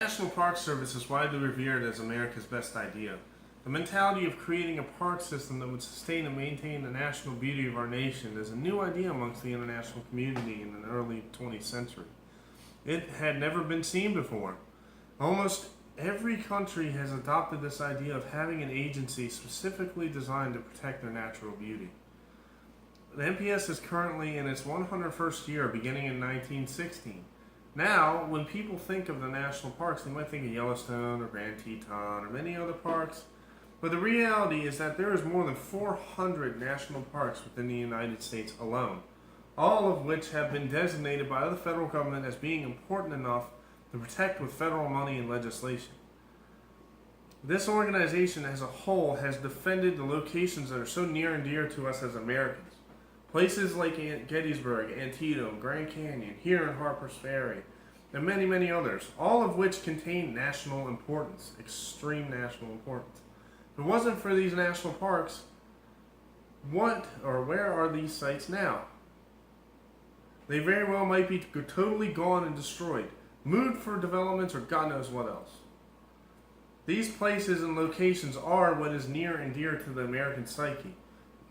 The National Park Service is widely revered as America's best idea. The mentality of creating a park system that would sustain and maintain the national beauty of our nation is a new idea amongst the international community in the early 20th century. It had never been seen before. Almost every country has adopted this idea of having an agency specifically designed to protect their natural beauty. The NPS is currently in its 101st year, beginning in 1916. Now, when people think of the national parks, they might think of Yellowstone or Grand Teton or many other parks. But the reality is that there is more than 400 national parks within the United States alone, all of which have been designated by the federal government as being important enough to protect with federal money and legislation. This organization as a whole has defended the locations that are so near and dear to us as Americans. Places like Gettysburg, Antietam, Grand Canyon, here in Harpers Ferry, and many, many others, all of which contain national importance, extreme national importance. If it wasn't for these national parks, what or where are these sites now? They very well might be totally gone and destroyed, moved for developments or God knows what else. These places and locations are what is near and dear to the American psyche.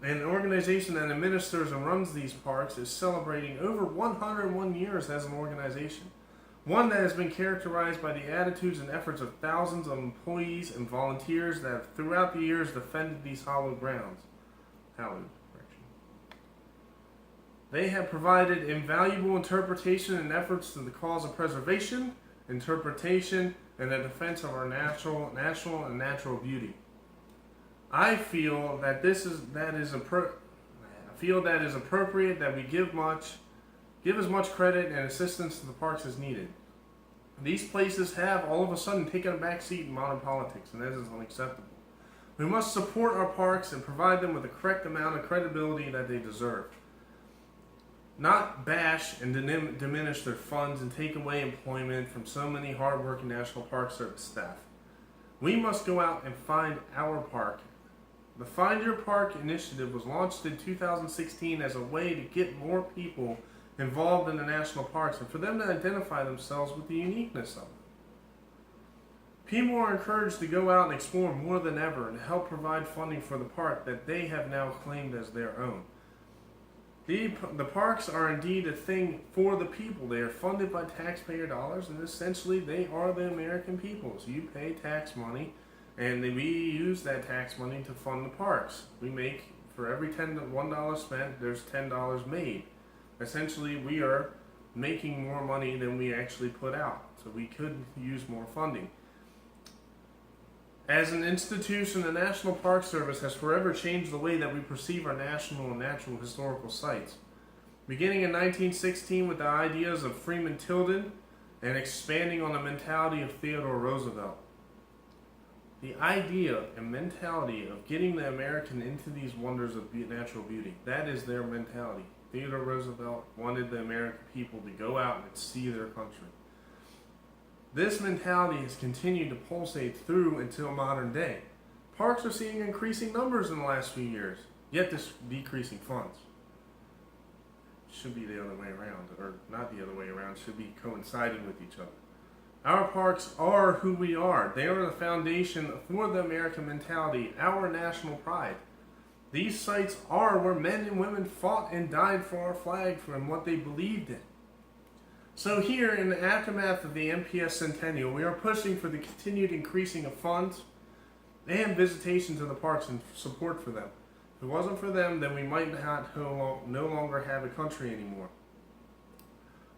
And the organization that administers and runs these parks is celebrating over 101 years as an organization. One that has been characterized by the attitudes and efforts of thousands of employees and volunteers that have throughout the years defended these hallowed grounds. They have provided invaluable interpretation and efforts to the cause of preservation, interpretation, and the defense of our national and natural beauty. I feel that is appropriate that we give as much credit and assistance to the parks as needed. These places have all of a sudden taken a back seat in modern politics, and that is unacceptable. We must support our parks and provide them with the correct amount of credibility that they deserve. Not bash and diminish their funds and take away employment from so many hard-working National Park Service staff. We must go out and find our park. The Find Your Park initiative was launched in 2016 as a way to get more people involved in the national parks and for them to identify themselves with the uniqueness of them. People are encouraged to go out and explore more than ever and help provide funding for the park that they have now claimed as their own. The parks are indeed a thing for the people. They are funded by taxpayer dollars, and essentially they are the American people. So you pay tax money, and we use that tax money to fund the parks. We make, for every $1 spent, there's $10 made. Essentially, we are making more money than we actually put out. So we could use more funding. As an institution, the National Park Service has forever changed the way that we perceive our national and natural historical sites. Beginning in 1916 with the ideas of Freeman Tilden and expanding on the mentality of Theodore Roosevelt. The idea and mentality of getting the American into these wonders of natural beauty, that is their mentality. Theodore Roosevelt wanted the American people to go out and see their country. This mentality has continued to pulsate through until modern day. Parks are seeing increasing numbers in the last few years, yet this decreasing funds. Should be the other way around, or not the other way around, should be coinciding with each other. Our parks are who we are. They are the foundation for the American mentality, our national pride. These sites are where men and women fought and died for our flag and what they believed in. So here, in the aftermath of the NPS Centennial, we are pushing for the continued increasing of funds and visitation to the parks and support for them. If it wasn't for them, then we might no longer have a country anymore.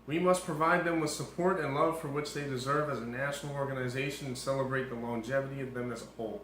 We must provide them with support and love for which they deserve as a national organization and celebrate the longevity of them as a whole.